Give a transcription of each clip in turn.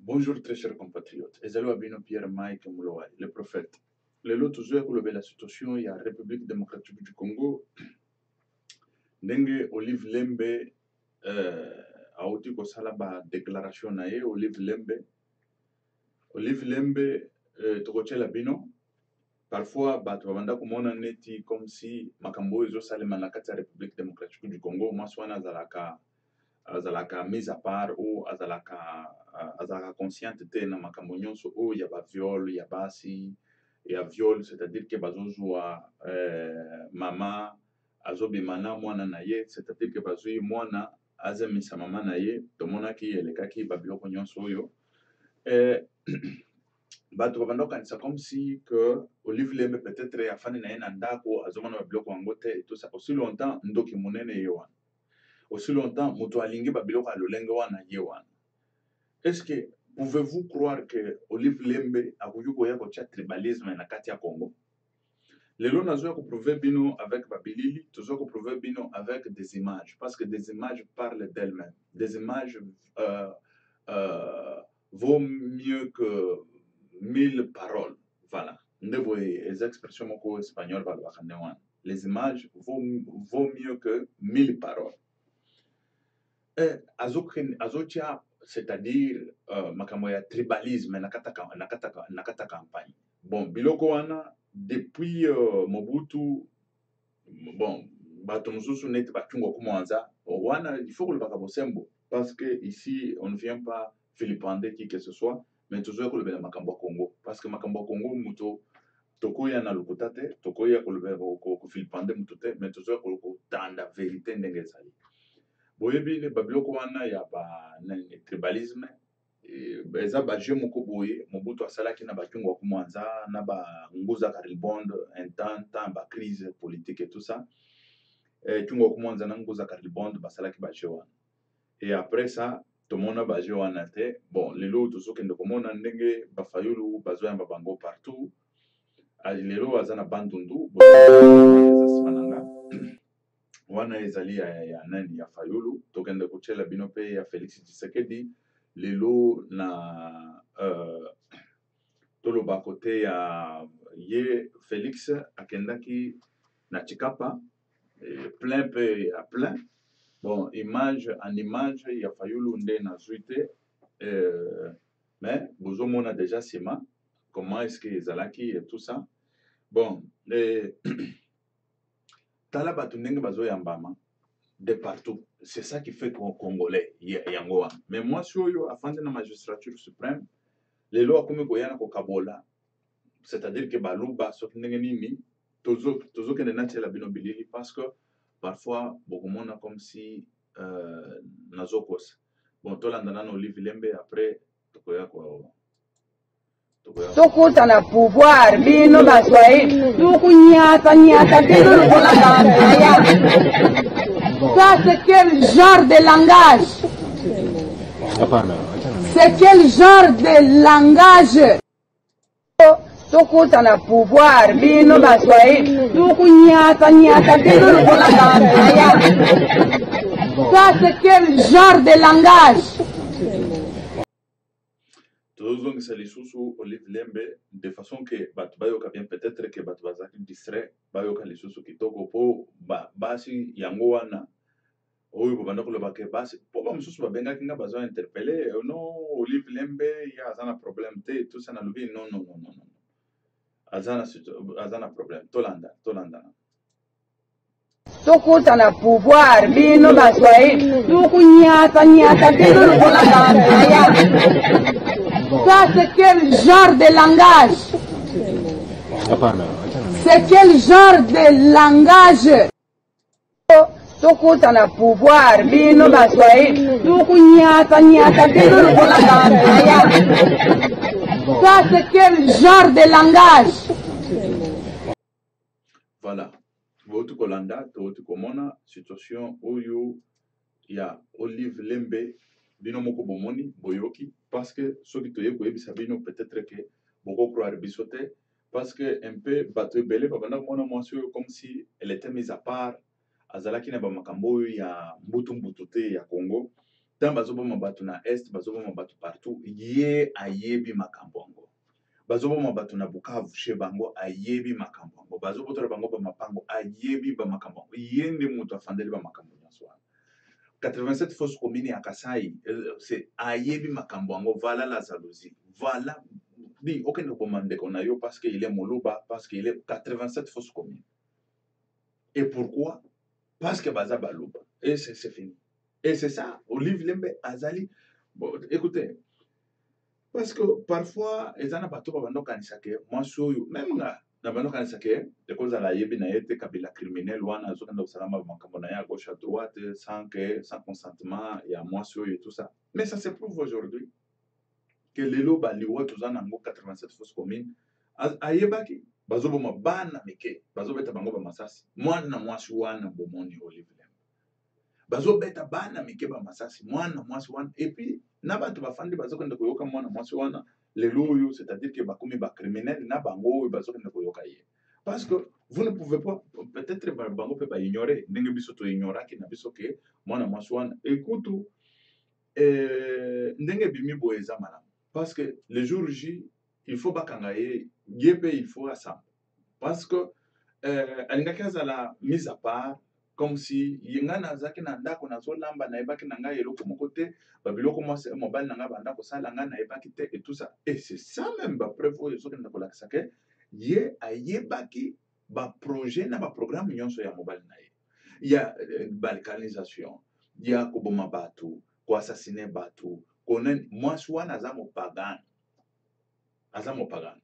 Bonjour très chers compatriotes. Ezalo Abino Pierre Mike Moulouai, le prophète. Le lot toujours que la situation il y a République démocratique du Congo. Ndenge Olive Lembe auti ko sala ba déclaration na ye Olive Lembe. Olive Lembe tokochela bino. Parfois bato babanda komona neti comme si makambo ezo salema na kati ya République démocratique du Congo maswana azalaka mise à part ou azalaka consciente te na makambo nyonso o ya ba viol ya basi ya viol, c'est-à-dire que bazozwa mama azobima na mwana na ye, c'est-à-dire que bazwi mwana azemisa mama na ye tomonaki elekaki babiloko nyonso oyo bato babanda kokanisa comme si que Olive Lembe peut-être afani na ye na ndako azomona babiloko yango te et tout ça aussi longtemps ndoki monene ye wana aussi longtemps moto alingi babiloko ya lolenge wana ye wana. Est-ce que pouvez-vous croire que Olive Lembe akoki koya kotia tribalisme na kati ya Congo? Lelo nazoya koprouver bino avec babilili, tozoya koprouver bino avec des images, parce que des images parlent d'elles-mêmes. Des images vaut mieux que 1000 paroles. Voilà. Les expressions moko espagnoles balobaka nde wana. Les images vaut mieux que 1000 paroles. Azotia, c'est-à-dire makambo ya tribalisme na kata campagne. Bon, biloko wana depuis Mobutu, bon, bato mosusu neti batungo kumwanza wana il faut que le bakabosembo, parce que ici on ne vient pas filipender qui que ce soit, mais toujours que le makambo Congo, parce que makambo Congo muto tokoya na lokutate tokoya ko le ko filipender muto te, mais toujours ko tanda vérité ndenge ezali. Boyebi le babiloko wana ya ba tribalisme eza baje moko boye Mobutu asalaki na batungo kumwanza na ba nguza karibond un temps ba crise politique et tout ça tungo kumwanza na nguza karibond basalaki baje wana et après ça tomona baje wana te. Bon lelo tozokende komona ndenge bafayulu bazoyamba bango partout lelo aza na bandundu eza simananga wana ezali ya nani ya Fayulu tokende kuchela bino pe ya Félix Tshisekedi lelo na toloba kote ya ye Félix akendaki na Chikapa plein pe ya plein. Bon image en image ya Fayulu nde na zuite mais bozomona déjà sima comment est-ce que ezalaki et tout ça. Bon tala bato ndenge bazoyambama de partout. C'est ça qui fait qu'on Congolais yango wana. Mais moi si oyo afandi na magistrature suprême lelo akomi koyana ko kabola, c'est-à-dire que baluba soki ndenge nini tozokende natiela bino bilili, parce que parfois bokomona comme si nazokosa. Bon tolanda nano Olive Lembe après tokoya ko Tokuta na pouvoir bino baswahili tukunyata bino lokola. Ça c'est quel genre de langage? C'est quel genre de langage? Tokuta na pouvoir bino baswahili tukunyata bino lokola. Ça c'est quel genre de langage? tozongisa lisusu Olive Lembe de façon que bato bayoka bien, peut-être que bato bazaki distrait bayoka lisusu kitoko po basi yango wana oyo kobanda koloba ke basi po bamosusu babengaki nga bazo interpellé non Olive Lembe ya aza na problème te tout ça na lobi non aza na problème tolanda Tokuta na pouvoir bino baswahili tukunyata bino lokola. Ça c'est quel genre de langage? C'est quel genre de langage? Tokuta na pouvoir bino baswahili tukunyata bino lokola. Ça c'est quel genre de langage? Voilà. Votu kolanda totu komona situation oyo ya Olive Lembe bino moko bomoni boyoki, parce que soki toye koyebisa bino peut-être que boko croire biso te, parce que un peu bato ebele babanda komona mwasi oyo comme si elle était mise à part, azalaki na bamakambo oyo ya mbutu te ya Congo, tant bazoboma bato na est bazoboma bato partout ye ayebi makambo yango bazoboma bato na Bukavu chez bango ayebi makambo yango bazobotola bango bamapango ayebi bamakambo yango ye nde moto afandeli bamakambo nyonso wana 87 fausse commune ya Kasai c'est ayebi makambo yango voilà la jalousie voilà di okende koboma ndeko na yo parce que il est moluba parce que il est 87 fausse commune et pourquoi parce que baza baluba et c'est fini et c'est ça Olive Lembe azali bon écoutez parce que parfois ezana bato babando kanisa ke mwasi oyo même nga na bando kanisa ke ekozala yebi na ye te kabila criminel wana azokenda kosalama makambo na ye à gauche à droite sans consentement ya mwasi oyo et tout ça mais ça se prouve aujourd'hui que lelo baliwa toza nango 87 fausse commune ayebaki bazoboma bana mike bazobeta bango bamasasi mwana mwasi wana bomoni Olive Lembe bazobeta bana mike bamasasi mwana mwasi wana et puis na bato bafandi bazokende koyoka mwana mwasi wana lelo oyo c'est-à-dire que bakomi bacriminel na bango oyo bazokende koyoka ye parce que vous ne pouvez pas peut-être bango mpe baignorer ndenge biso toignoraki na biso ke mwana mwasi wana ekutu ndenge ebimi boye eza malamu parce que le jour J il faut bakanga ye ye mpe il faut asamba parce que alingaki azala mise à part comme si yenga nazalaki na ndako nazolamba nayebaki na ngai eloko moko te babiloko mobali na ngai banda kosala ngai nayebaki te et tout ça et c'est ça même bapreuve oyo ezokende kolakisa ke ye ayebaki baprojet na baprogramme nyonso ya mobali na ye ya balkanisation ya koboma bato koassassine bato konani mwasi wana aza mopagane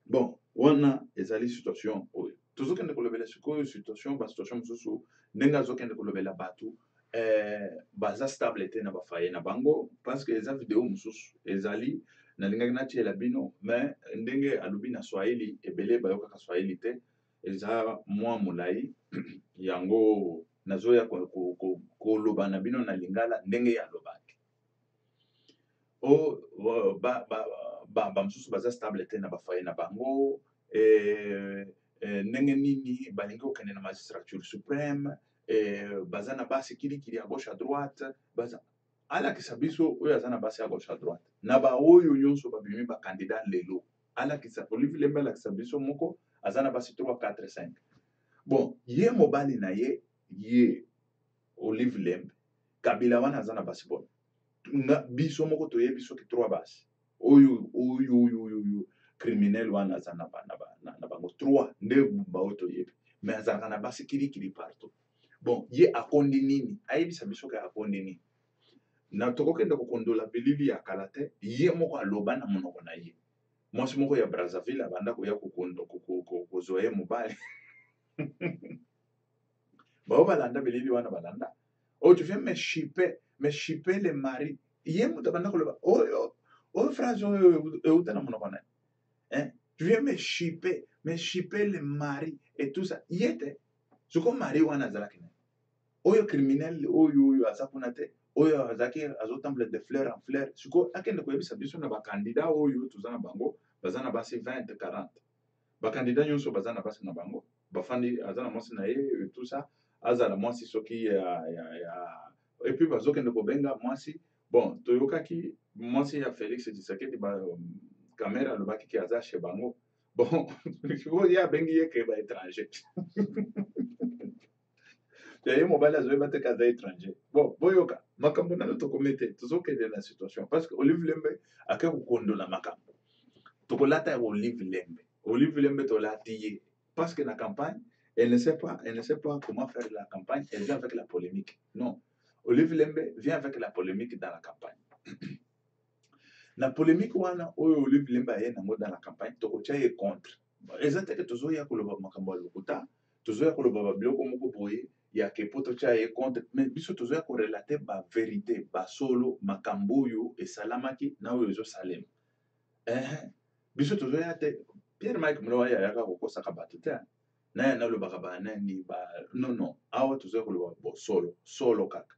bon wana ezali situation oyo tozokende kolobela sikoyo situation basituation mosusu ndenge azokende kolobela bato baza stable te na bafaye na bango parce que eza video mosusu ezali nalingaki natiela bino mais ndenge alobi na swahili ebele bayokaka swahili te eza mwa molai yango nazoya koloba na bino na lingala ndenge alobaki bamosusu baza stable te na bafaye na bango ndenge nini balingi kokende na magistrature suprême baza na basi kilikili à gauche à droite baza alakisa biso oyo aza na basi à gauche à droite na baoyo nyonso babimi bakandidat lelo alakisa Olive Lembe alakisa biso moko aza na basi 3 4 5 bon ye mobali na ye Olive Lembe kabila wana aza na basi bona biso moko toyebi soki 3 basi oyo criminel wana aza na bango 3 nde baoyo toyebi mais azalaka na basi kilikili partout bon ye akondi nini ayebisa biso ke akondi nini na tokokende kokondola bilili ya kala te ye moko aloba na monoko na ye mwasi moko ya Brazzaville abanda koya kozwa ye mobali bao balanda bilili wana balanda oh tu viens me chipper le mari ye moto abanda koloba oyo phrase oyo euta na monoko na ye tu viens me chipper le mari et tout ça yete soko mari wana azalaki na oyo criminel oyo aza kuna te oyo azalaki azotambola de fleur en fleur siko akende koyebisa biso na bakandidat oyo toza na bango baza na basi 20 40 bakandidat nyonso baza na basi na bango bafandi aza na mwasi na ye tout ça azala mwasi soki et puis bazokende kobenga mwasi bon toyokaki mwasi ya Félix Tshisekedi kamera alobaki ke aza chez bango bon ye abengi ye ke baétranger ye mobali azoyeba te kaza étranger bon boyoka makambo nano tokome te tozokende na situation parce que Olive Lembe ake kokondola makambo tokolata ya Olive Lembe tolati ye parce que na campagne elle ne sait pas comment faire la campagne elle vient avec la polémique non Olive Lembe vient avec la polémique dans la campagne na polémique wana oyo Olive Lembe aye nango dans la campagne tokotia ye contre eza teke tozoya koloba makambo ya lokuta tozoya koloba babiloko moko boye ya kepo totia ye contre mais biso tozoya korelate bavérité basolo makambo oyo esalamaki na oyo ezosalema biso tozoya te Pierre Mike Mlowa ayaka kokosaka bato te naye nalobaka banani non awa tozoya koloba solo kaka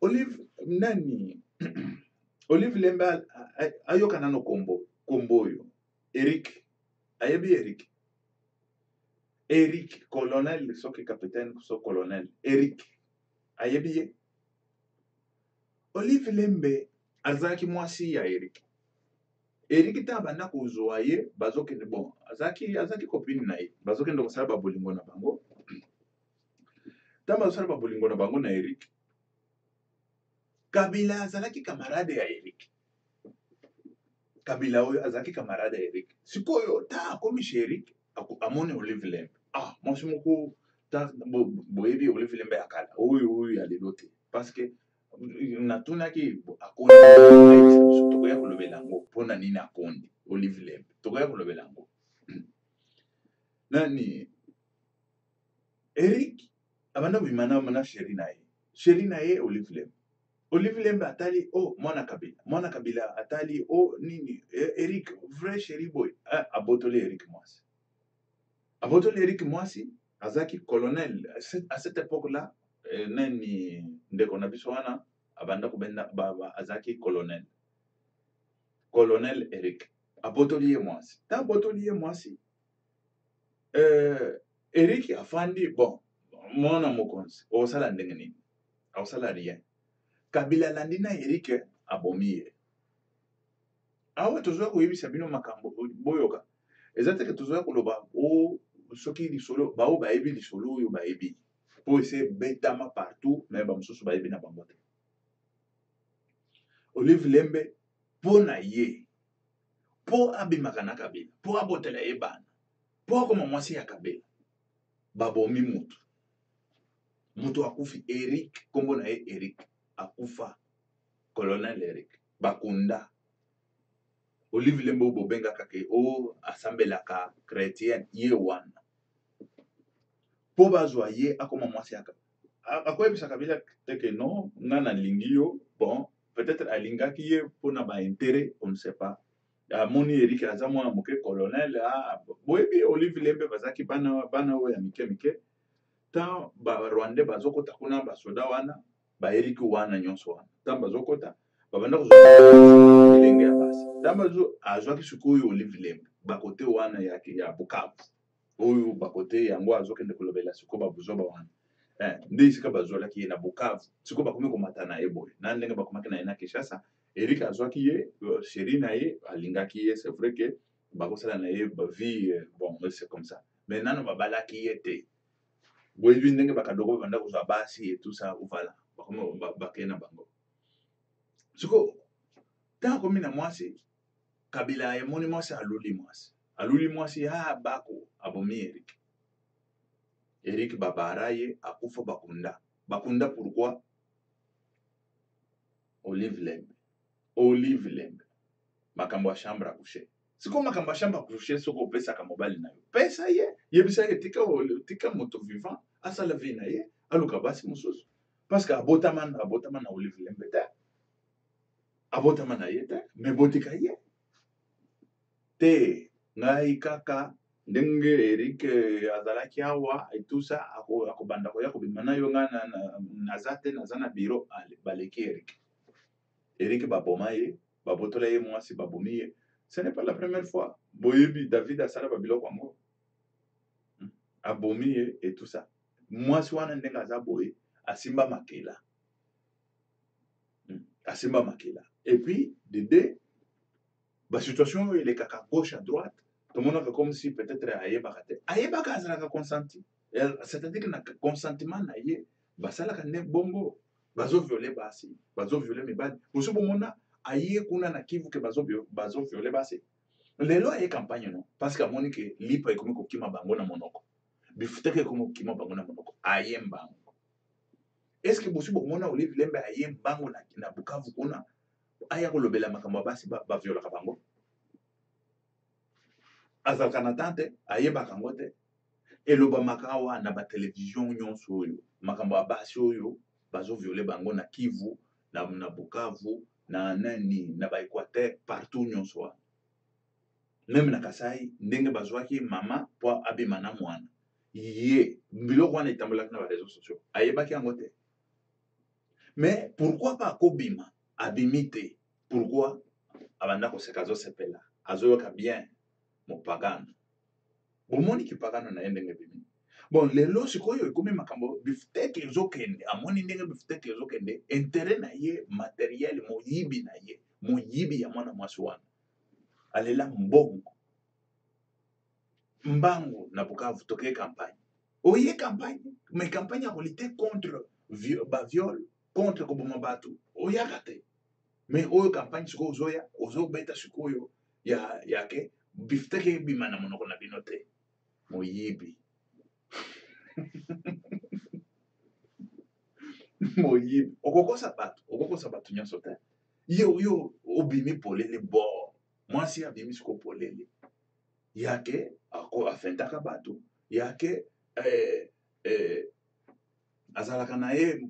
Olive Lembe ayoka nano kombo oyo Eric ayebi Eric colonel soki capitaine so colonel Eric ayebi ye Olive Lembe azaki mwasi ya Eric. Eric ta banda kozwa ye bazokende bon azaki copine na ye bazokende kosala babolingo na bango. Tamba bazosala babolingo na bango na Eric. Kabila azalaki camarade ya Eric. Kabila oyo azalaki camarade ya Eric. Sikoyo ta akomi chez Eric amoni Olive Lembe. Ah, mwasi moko ta boyebi Olive Lembe akala. Oyo ya lelo te. Parce que natunaki akondi ayebisa biso tokoya kolobela yango mpona nini akondi Olive Lembe. Tokoya kolobela yango. Nani Eric abanda bimana mana chéri na ye. Chéri na ye Olive Lembe. Olive Lembe atali mwana Kabila. Mwana Kabila atali nini Eric vrai chéri boy. Abotoli Eric mwasi. Abotoli Eric mwasi azaki colonel à cette époque-là nani ndeko na biso wana abanda kubenda azaki colonel. Colonel Eric abotoli ye mwasi. Ta abotoli ye mwasi Eric afandi bon mwana mokonzi osala ndenge nini osala rien. Kabila landina Eric abomi ye. Awa tozoya koyebisa bino makambo boyoka. Ezateke tozoya koloba soki lisolo bao bayebi lisolo oyo bayebi po ese betama partout mais bamosusu bayebi na bango te. Olive Lembe po na ye po abimaka na Kabila po abotela ye bana po akoma mwasi ya Kabila babomi mutu akufi Eric kombo na ye Eric akufa colonel Eric bakunda Olive Lembe bobenga kake asambelaka chrétien ye wana po bazwa ye akoma mwasi ya akoyebisa Kabila teke non ngana lingi yo bon peut-être alingaki ye pona ba intérêt on ne sait pas amoni Eric aza mwana moke colonel boyebi Olive Lembe bazaki bana oyo ya mike ta ba Rwandais bazokota kuna basoda wana ba Eric wana nyonso wana ta bazokota babanda kozwa bilenge ya basi ta bazo azwaki sikoyo Olive Lembe bakote wana ya Bukavu oyo bakote yango azokende kolobela siko babuzoba wana nde isika bazwalaki ye na Bukavu siko bakomi komata na ye boye na ndenge bakomaki na ye na Kinshasa. Eric azwaki ye chéri na ye alingaki ye c'est vrai que bakosala na ye vie bon c'est comme ça mais nano babalaki ye te boyebi ndenge bakadoko banda kozwa basi et tout ça voilà bakomi bakeye na bango siko ta akomi na mwasi Kabila emoni mwasi aluli mwasi bako abomi Eric babara ye akufa bakunda pourquoi Olive Lembe makambo ya chambre à coucher siko makambo ya chambre à coucher soko opesaka mobali na yo pesa ye yebisa ye tika moto vivant asala vie na ye aluka basi mosusu parce que abotama na Olive Lembe te abotama na ye te me botika ye te ngai kaka ndenge Eric azalaki awa et tout ça akobanda koya kobima na yo nga naza na biro baleki Eric baboma ye babotola ye mwasi babomi ye. Ce n'est pas la première fois boyebi David asala babiloko yango abomi ye et tout ça mwasi wana ndenge aza boye asimba makela et puis de situation oyo elekaka gauche à droite tomonaka comme si peut-être ayebaka azalaka consenti c'est-à-dire que na consentement na ye basalaka nde bongo bazoviole basi bazoviole mibali mosusu bomona aye kuna na Kivu ke bazoviole basi lelo aye campagne non parce que amoni ke lipa ekomi kokima bango na monoko bifuteke ekomi kokima bango na monoko aye mbango est-ce que bosu bomona Olive Lembe aye mbango na Bukavu kuna aya kolobela makambo ya basi baviolaka bango azalaka na tante ayebaka yango te elobamaka awa na batelevizio nyonso oyo makambo ya basi oyo bazoviole bango na Kivu na Bukavu na nani na baEquateur partout nyonso wana même na Kasai ndenge bazwaki mama po abima na mwana ye biloko wana etambolaki na bareseaux sociaux ayebaki yango te mais pourquoi pas akobima abimi te pourquoi abanda koseka azoyoka bien mopagano bomoni kipagano na ye ndenge bimi bon lelo sikoyo ekomi makambo bifteke ezokende amoni ndenge bifteke ezokende intérêt na ye matériel moyibi na ye moyibi ya mwana mwasi wana alela mbongo mbangu na Bukavu toke campagne oye campagne mais campagne ya kolite contre baviol contre koboma bato oyaka te mais oyo campagne sikoyo ozoya ozobeta sikoyo yake bifteke ebima na monoko na bino te moyibi moyibi okokosa bato nyonso te yo obimi polele bo mwasi abimi siko polele yake afentaka bato yake azalaka na ye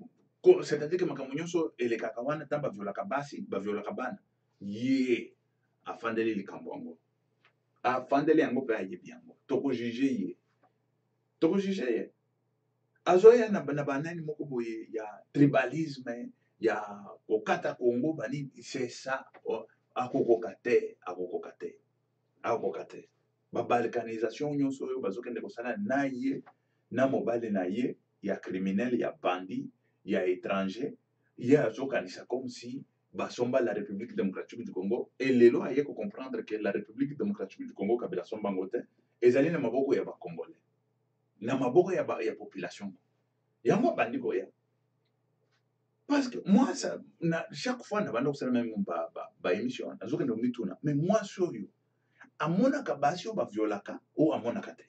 c'est-à-dire que makambo nyonso elekaka wana ntan baviolaka basi baviolaka bana ye afandeli likambo yango afandeli yango mpe ayebi yango tokojuge ye azoya na banani moko boye ya tribalisme ya kokata Congo banini c'est ça akokoka te babalkanisation nyonso oyo bazokende kosala na ye na mobali na ye ya criminel ya bandi ya étranger ye azokanisa comme si basomba la République démocratique du Congo et lelo aye comprendre que la République démocratique du Congo kabila somba ngo te ezali na maboko ya bakongolais na maboko ya population yango bandi boya parce que moi ça chaque fois na banda kosala même ba émission nazokende komituna mais moi soyo amonaka basi oyo baviolaka oyo amonaka te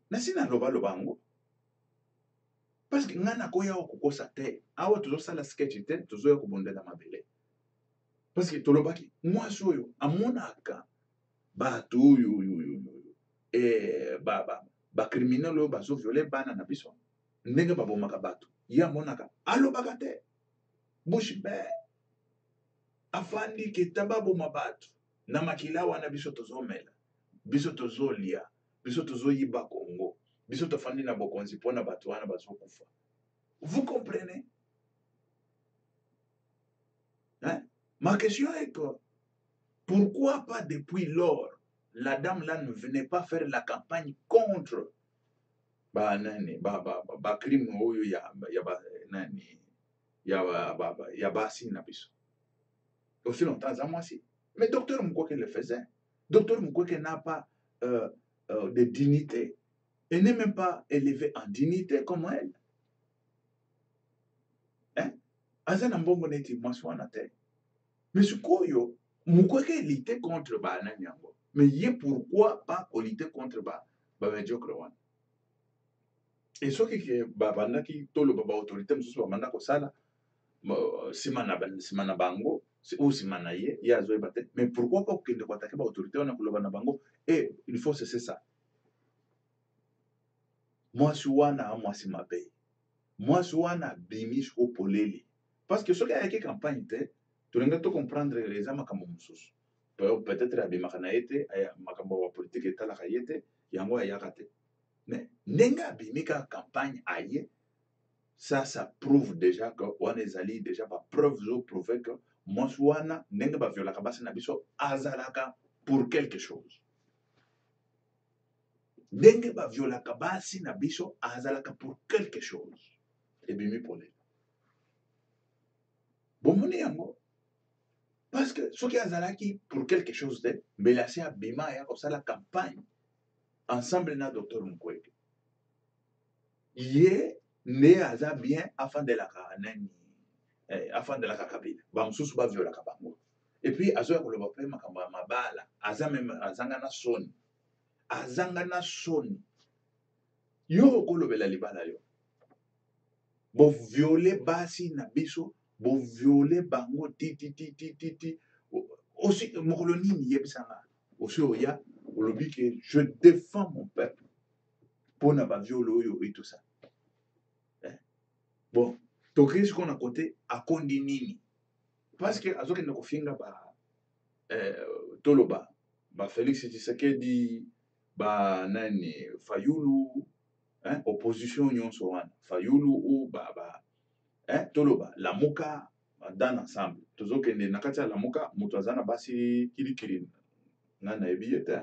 nasi nalobaloba yango parce que ngai nakoya awa kokosa te awa tozosala sketch te tozoya kobondela mabele parce que tolobaki mwasi oyo amonaka bato oyo bacriminel oyo bazoviole bana na biso ndenge babomaka bato ye amonaka alobaka te bushi be afandi keta baboma bato na makila wana biso tozomela biso tozolia biso tozoyiba Congo biso tofandi na bokonzi mpona bato wana bazokufa vous comprenez hein? Ma question est que pourquoi pas depuis lors la dame là ne venait pas faire la campagne contre crime oyo ya basi na biso aussi longtemps à moi si mais docteur Mukwege le faisait docteur Mukwege n'a pas de dignité et n'est même pas élevé en dignité comme elle hein azana mbongo neti mwasi wana te mais sikoyo Mukwege lutter contre banani yango mais ye pourquoi pas lutter contre médiocre wana et soki ke babandaki toloba baautorité mosusu bamanda kosala nsima na bango ou nsima na ye azoyeba te mais pourquoi pas kokende koatake baautorité wana koloba na bango et il faut cesser ça mwasi wana amwasi mabe mwasi wana abimi siko polele parce que soki ayaki campagne te tolinga tocomprendre eza makambo mosusu peut-être abimaka na ye te makambo ya bapolitike etalaka ye te yango ayaka te mais ndenge abimi kaka campagne aye ça prouve déjà que wana ezali déjà bapreuve ezoprouve que mwasi wana ndenge baviolaka basi na biso azalaka pour quelque chose ndenge baviolaka basi na biso azalaka pour quelque chose ebimi polele bomoni yango parce que soki azalaki pour quelque chose te mbele asi abima aya kosala campagne ensemble na docteur Mukwege ye nde aza bien afandelaka nani afandelaka kabila bamosusu baviolaka bango et puis azoya koloba mpe makambo ya mabala aza meme azanga na soni yo okolobela libala yo boviole basi na biso boviole bango titi aussi mokolo nini yebisanga aussi oya olobi ke je défends mon peuple mpona baviole oyo et tout ça bon tokei siko na kote akondi nini parce que azokende kofinga toloba Félix Tshisekedi nani Fayulu opposition nyonso wana Fayulu ou toloba Lamuka dans ensemble tozokende na kati ya Lamuka moto aza na basi kilikili nga nayebi ye te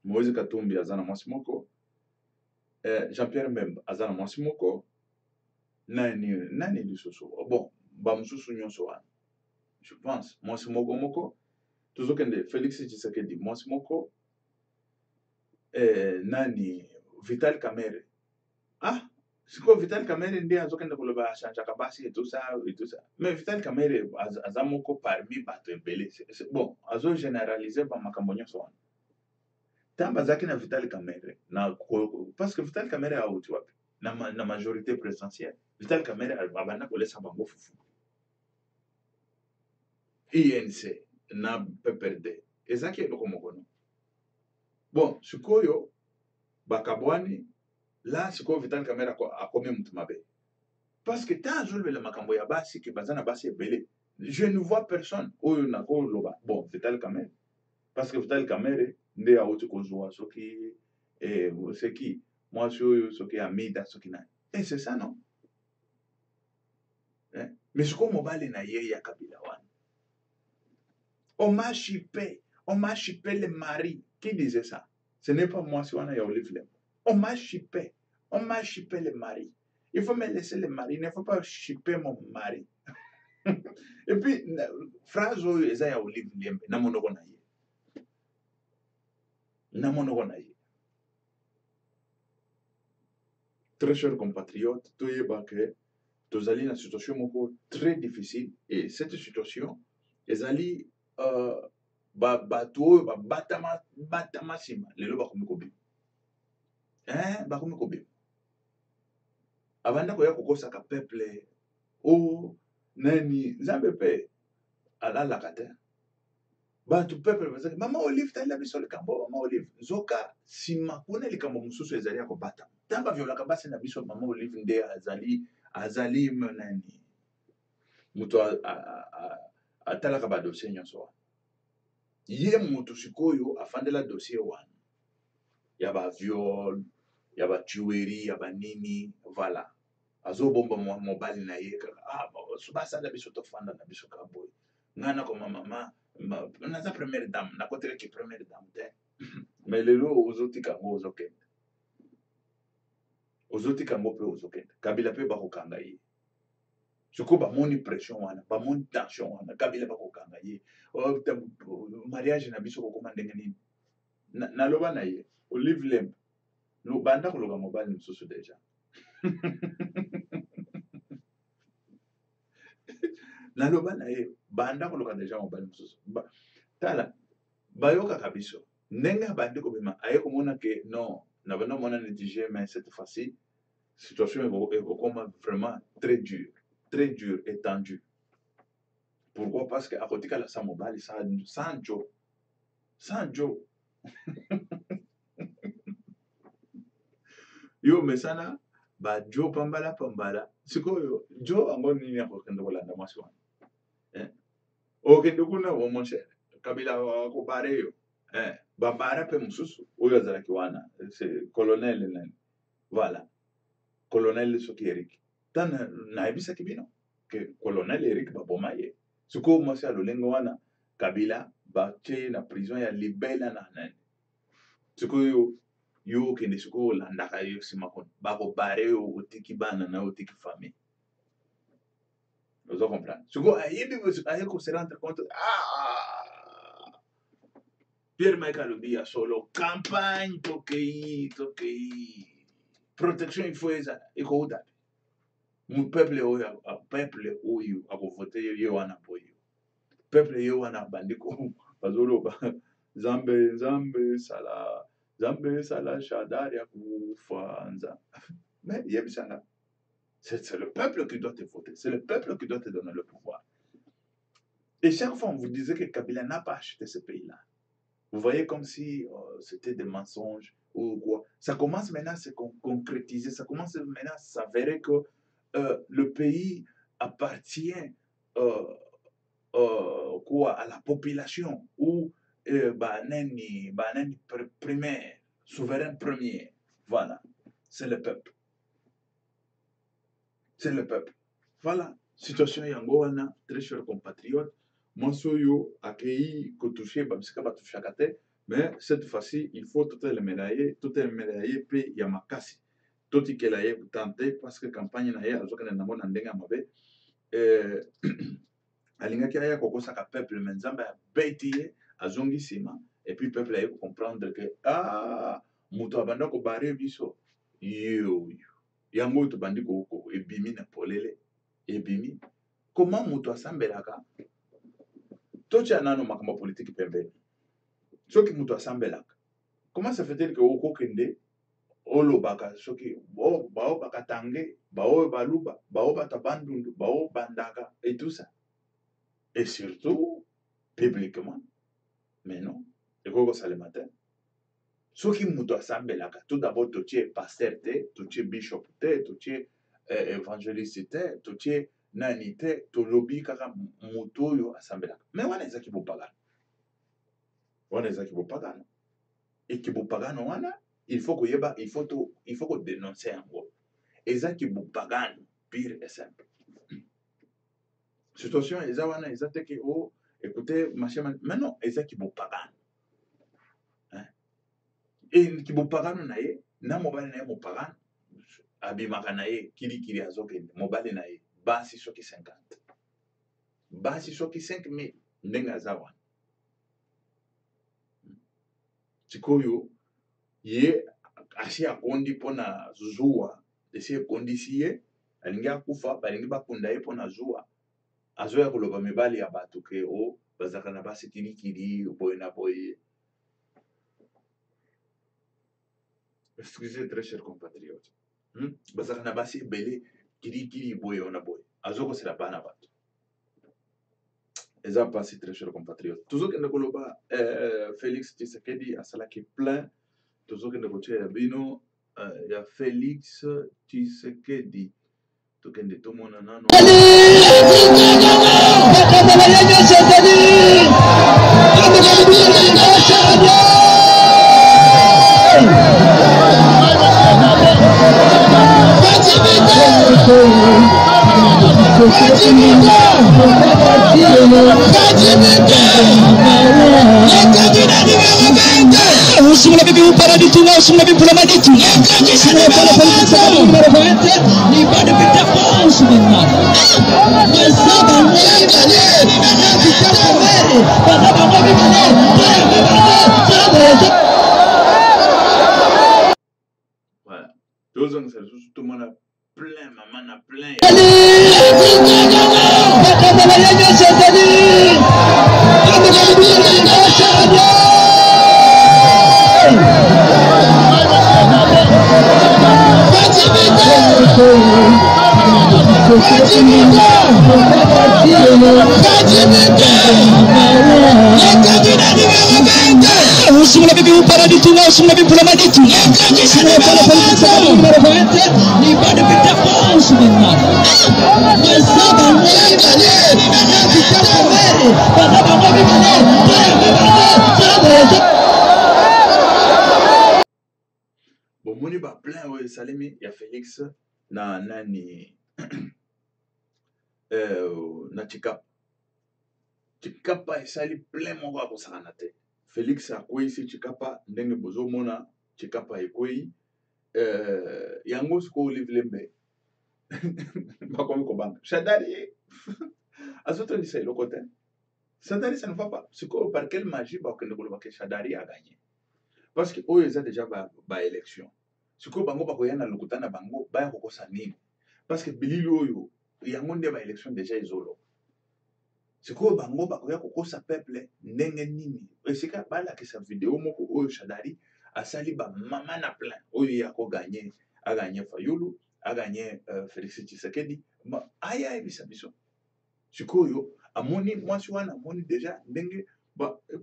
Moïse Katumbi aza na mwasi moko Jean-Pierre Mbemba azana mwasi moko nani lisusu bon bamususu nyonso wana je pense mwasi moko tozokende Félix Tshisekedi mwasi moko nani Vital Kamerhe sikoyo Vital Kamerhe nde azokende koloba achangeaka basi et tout ça mais Vital Kamerhe aza moko parmi bato ebele bon azogénéralize bamakambo nyonso wana ntango bazalaki na Vital Kamerhe parce que Vital Kamerhe auti wapi na majorité présidentielle Vital Kamerhe abanda kolesa bango fufu INC na PPRD ezalaki eloko moko no bon sikoyo bakabwani la sikoyo Vital Kamerhe akomi mutu mabe parce que tant azolobela makambo ya basi ke baza na basi ebele je ne vois personne oyo nakoloba bon Vital Kamerhe parce que Vital Kamerhe nde auti kozwa soki seki mwasi oyo soki amida soki nani c'est ça non mais sikoyo mobali na ye ya Kabila wana on m'a chippé le mari qui disait ça ce n'est pas mwasi wana ya Olive Lembo on m'a chippé le mari il faut me laisser le mari il ne faut pas chipper mon mari et puis phrase oyo eza ya Olive Lembo na monoko na ye très chers compatriotes toyeba ke tozali na situation moko très difficile et cette situation ezali bato oyo babatama nsima lelo bakomi kobima bakomi kobima abanda koya kokosaka peuple o nani nzambe mpe alalaka te bato peuple bazaki mama Olive talela biso likambo mama Olive nzoka nsima kuna likambo mosusu ezali ya kobatama ntango baviolaka basi na biso mama Olive nde azali nani moto atalaka badossier nyonso wana ye moto sikoyo afandela dossier wana ya baviole ya batuerie ya banini voilà azobomba mobali na ye kaka basala biso tofanda na biso kaka boye ngai nakoma mama naza première dame nakotelaki première dame te mais lelo ozotika yango ozokende Kabila mpe bakokanga ye sikoyo bamoni pression wana bamoni tension wana Kabila bakokanga ye mariage na biso kokoma ndenge nini naloba na ye Olive Lembo banda koloba mobali mosusu deja naloba na ye banda koloba deja mobali mosusu tala bayokaka biso ndenge abandi kobima aye komona ke non na banda mona néglige mais cette fois-ci situation ekokoma vraiment très dur et tendu pourquoi parce que akotikala sa mobali sans jo yo mesana bajo pambala sikoyo jo ango nini akokende kolanda mwasi wana okende kuna mon cher Kabila akobare yo babara mpe mosusu oyo azalaki wana colonel nani voilà colonel soki Eric tana nayebisaki bino ke colonel Eric baboma ye sikoyo mwasi ya lolenge wana Kabila batie na prison ya libela na nani sikoyo yo okende sikoyo olandaka yo nsima kuna bakobare yo otiki bana na otiki famille ozo comprendre sikoyo ayebi aye ko se rendre compte Pierre Mike alobi ya solo campagne tokei protection il faut eza ekouta peuple oyo akovote ye wana boyo peuple ye wana bandi bazoloba nzambe sala shadari ya kufa mais yebisanga c'est le peuple qui doit te voter c'est le peuple qui doit te donner le pouvoir et chaque fois on vous disait que Kabila n'a pas acheté ce pays-là. Vous voyez comme si c'était des mensonges ou quoi. Ça commence maintenant à se concrétiser, ça commence maintenant à s'avérer que le pays appartient quoi, à la population ou primaire, souverain premier. Voilà, c'est le peuple. C'est le peuple. Voilà, situation yangoana, très chers compatriotes. Monsoyo accueilli Kotouché, Babsika Batouchakate, mais cette fois-ci, il faut tout le médailler, puis Yamakasi. totikela ye tante parce que campagne na ye azokende nango na ndenge ya mabe alingaki aya kokosaka peuple me nzambe abeti ye azongi nsima et puis peuple aye comprendre que moto abanda kobare biso yoyo yango oyo tobandi ebimi na polele ebimi comment moto asambelaka totya nano makambo politike pembeni soki moto asambelaka comment ça fait-il que okokende olobaka soki bao bakatange bao baluba bao bata bandundu bao bandaka et tout ça et surtout publiquement mais non ekoko salema te soki moto asambelaka tout d'abord totie pasteur te totie bishop te totie évangéliste te totie nani te tolobi kaka moto oyo asambelaka mais wana ezaki bopagano wana ezaki bopagano ekibopagano wana il faut koyeba il faut kodénoncer yango ezaki bopagano pire et simple situation eza wana eza te ke écoutez machin mais non ezaki bopagano et kibopagano na ye na mobali na ye mopagano abimaka na ye kilikili azokende mobali na ye basi soki 50 basi soki 5000 ndenge aza wana sikoyo ye asi akondi mpona zuwa esi ekondisi ye alingi akufa balingi bakunda ye mpona zuwa azoya koloba mibali ya bato ke bazalaka na basi kilikili boye na boye. Excusez très cher compatriote bazalaka na basi ebele kilikili boye wana boye azokosela bana bato eza mpasi très cher compatriote tozokende koloba Félix Tshisekedi asalaki plein tozokende kotia ya bino ya Félix Tshisekedi tokende tomona nano Usumuna bibi uparadi tu na usumuna bibi pula maditu. Usumuna pala pala sana numero 20 ni bado bitafa usumuna. Masaba ngale ni mana bitafa wewe. Baba ngale voilà deux ans c'est tout le monde a plein maman a plein usumuna bibi uparadi tu na usumuna bibi pula maditu. Usumuna pala pala sana numero 20 ni bado bitafa usumuna. Masaba ngale ni mana bitafa wewe. Baba ngale bomoni ba plein oyo esalemi ya Félix na nani na Tshikapa esali plein moko akosakana te Félix akweyisi Tshikapa ndenge bozomona Tshikapa ekweyi yango sikoyo Olive Lembe bakomi kobanga Shadari azotondisa eloko te Shadari ça ne va pas sikoyo par quelle magie bakende koloba ke Shadari a gagné parce que oyo eza déjà ba élection sikoyo bango bakoya na lokuta na bango baya kokosa nini parce que bilili oyo yango nde ba élection déjà ezolo sikoyo bango bakoya kokosa peuple ndenge nini esika balakisa video moko oyo Shadari asali bamama na plein oyo ya koganye aganye Fayulu aganye Félix Tshisekedi aya ayebisa biso sikoyo amoni mwasi wana amoni déjà ndenge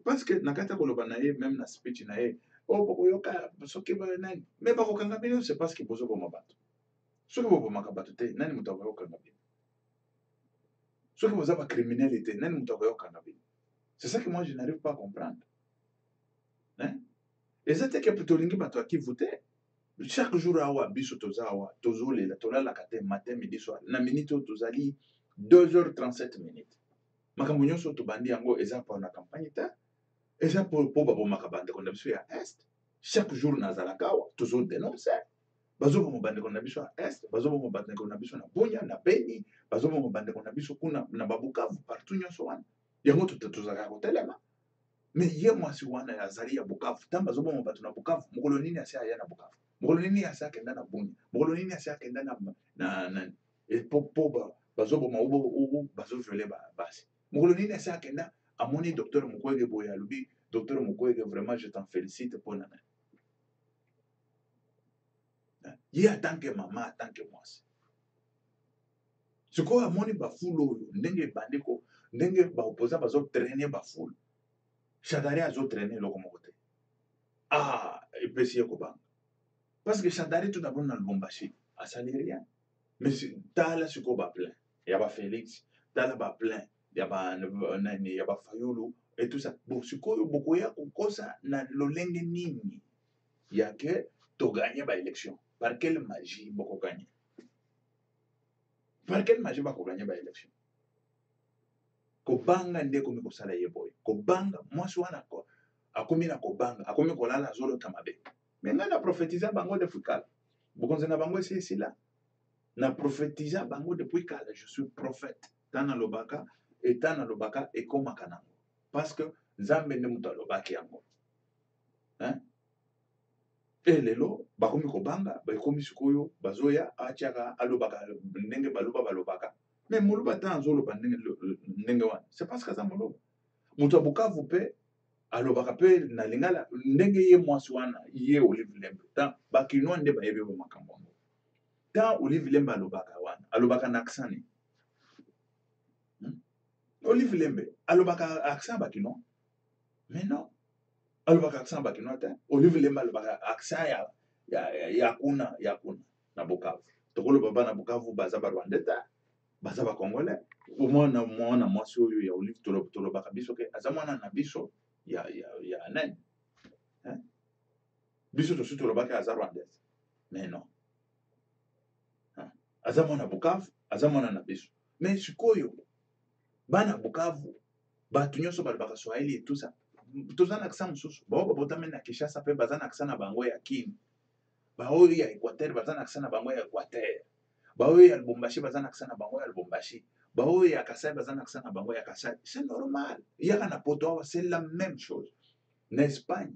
parce que na kati ya koloba na ye même na speech na ye bokoyoka soki nani mais bakokanga bino c'est parce que bozoboma bato soki bobomaka bato te nani moto akoyokanga bino soki boza bacriminel te nani moto akoyokanga bino c'est ça que moi je n'arrive pas à comprendre eza te ke tolingi bato ya Kivu te chaque jour awa biso toza awa tozolela tolalaka te matin midi soir na minute oyo tozali 2h37 minutes makambo nyonso tobandi yango eza mpona campagne te eza mpo babomaka bandeko na biso ya est chaque jour nazalaka awa tozodénonce bazobongo bandeko na biso na est, bazobongo bandeko na biso na Bunia na Beni, bazobongo bandeko na biso kuna na Babukavu partout nyonso wana yango tozalaka kotelema. Mais ye mwasi wana azali ya Bukavu ntango bazobongo bato na Bukavu mokolo nini asi aya na Bukavu, mokolo nini asi akenda na Bunia, mokolo nini asi akenda na po bazoboma ubo bazoviole basi, mokolo nini asi akenda amoni docteur Mukwege boye alobi docteur Mukwege vraiment je t'en félicite pour nana ye en tant que maman en tant que mwasi sikoyo amoni bafulu oyo ndenge ebandi ko ndenge baopposa bazotraine bafulu Shadari azotraine eloko moko te epesi ye kobanga parce que Shadari tout d'abord na Lubumbashi asali rien mais tala sikoyo baplein ya bafélix tala baplein ya banani ya bafayulu et tout ça bon sikoyo bokoya kokosa na lolenge nini yake toganye baélection par quelle magie bokoganye par quelle magie bakoganye baélection kobanga nde komi kosala ye boye kobanga mwasi wana akomi na kobanga akomi kolala azolota mabe me ngai na prophétisa bango depuis kala bokonzi na bango esi esila na prophétisa bango depuis kala je suis prophète ta nalobaka eta nalobaka ekomaka nango parce que nzambe nde moto alobaki yango e lelo bakomi kobanga bakomi sikoyo bazoya atiaka alobaka ndenge balobaka mais moloba ta azoloba ndenge wana c'est parce que aza moloba moto ya Bukavu mpe alobaka mpe na lingala ndenge ye mwasi wana ye Olive Lembe ta bakinois nde bayebi ba makambo yango ta Olive Lembe alobaka na accent ni Olive Lembe alobaka accent bakinois mais non alobaka accent bakinois te Olive Lembe alobaka accent ya kuna na Bukavu tokoloba bana Bukavu baza ba Rwandais te baza ba Congolais omwana mwasi oyo ya Olive tolobaka biso ke aza mwana na biso ya nani biso tosi tolobaki aza Rwandaise mais non aza mwana Bukavu aza mwana na biso mais sikoyo bana Bukavu bato nyonso balobaka Swahili et tout ça toza na accent mosusu bao babotami na Kinshasa mpe baza na accent na bango ya Kini baoyo ya Équateur baza na accent na bango ya Équateur baoyo ya Lubumbashi baza na accent na bango ya Lubumbashi baoyo ya Kasai baza na accent na bango ya Kasai c'est normal yaka na poto awa c'est la même chose na Espagne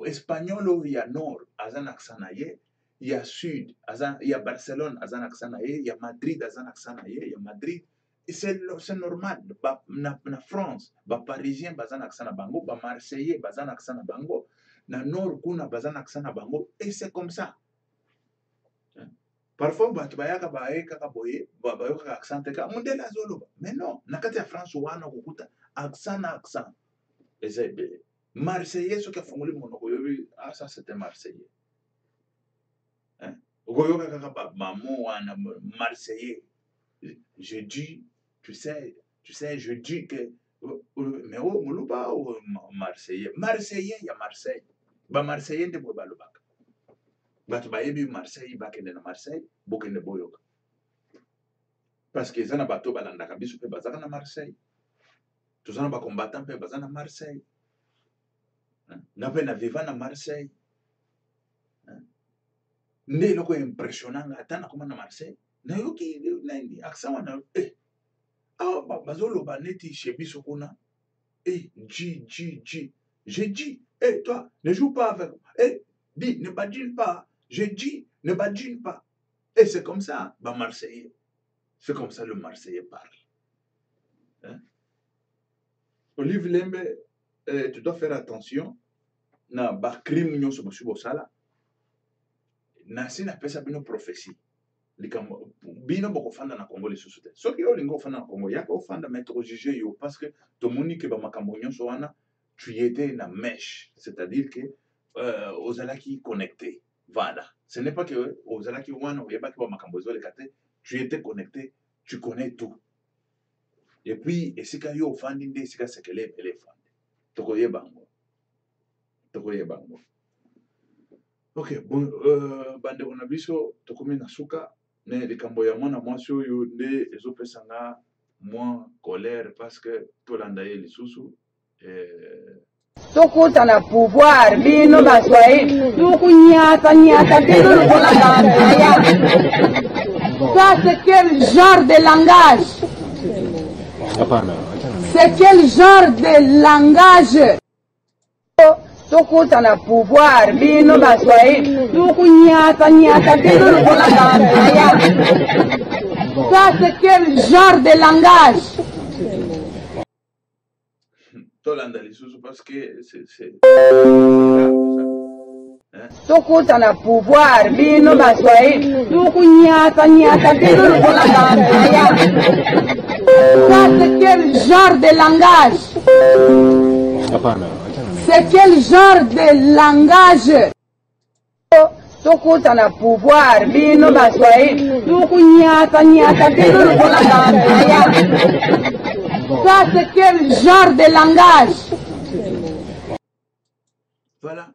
espagnol oyo ya nord aza na accent na ye ya sud ya Barcelone aza na accent na ye ya Madrid aza na accent na ye ya Madrid c'est normal na France baparisien baza na accent na bango bamarseillais baza na accent na bango na nord kuna baza na accent na bango et c'est comme ça parfois bato bayaka baye kaka boye bayokaka accent te kaka mondele azoloba mais non na kati ya France wana kokuta accent na accent eza ebele marseillais soki afungoli monoko oyobi ça c'était marseillais okoyoka kaka bamamo wana marseillais je dis tu sais je dis que mais moluba marseillais ya Marseille bamarseillais nde boye balobaka bato bayebi Marseille bakende na Marseille bokende boyoka parce que eza na bato balandaka biso mpe bazaka na Marseille toza na bacombattant mpe baza na Marseille na mpe na viva na Marseille nde eloko impressionnanga ata nakoma na Marseille nayoki nani accent wana awa bazoloba neti chez biso kuna j'ai dit toi ne joue pas avec dis ne badine pas je dis ne badine pas et c'est comme ça Marseillais c'est comme ça le Marseillais parle Olive Lembe tu dois faire attention na bacrime nyonso bosi bosala nasi napesa bino prophétie likambo bino bokofanda na Congo lisusu te soki olingi ofanda na Congo yaka ofanda mais tokojuge yo parce que tomoni ke bamakambo nyonso wana tu y étais na mèche c'est-à-dire que ozalaki connecté voilà ce n'est pas que ozalaki wana oyebaki bamakambo ezoleka te tu étais connecté tu connais tout et puis esika yo ofandi nde esika sekele ebele efandi tokoyeba yango ok bon bandeko na biso tokomi na suka mais likambo ya mwana mwasi oyo nde ezopesanga mwa colère parce que tolanda ye lisusu Tukuta na pouvoir bino baswahili tukunyata nyata bino lukulagambaya. Ça c'est quel genre de langage? C'est quel genre de langage? Tukuta na pouvoir bino baswahili tukunyata nyata bino lukulagambaya. Ça c'est quel genre de langage? Parce que c'est Tukuta na pouvoir bino baswahili tukunyata nyata bino lukulagambaya. Ça c'est quel genre de langage? C'est quel genre de langage? Tukuta na pouvoir bino baswahili tukunyata nyata bino lukulagambaya. Ça c'est quel genre de langage? Voilà.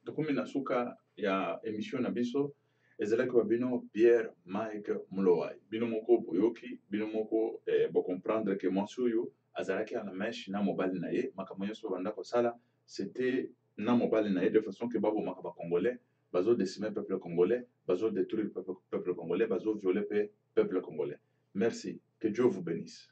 Donc, nasuka ya émission na biso ezalaki wa bino Pierre Mike Mulowai. Bino moko boyoki, bino moko bo comprendre que mwasi oyo azalaki à la mèche na mobali na ye, makambo nyonso banda kosala, c'était na mobali na ye de façon que babo makaba congolais, bazo décimer peuple congolais, bazo détruire peuple congolais, bazo violer peuple congolais. Merci. Que Dieu vous bénisse.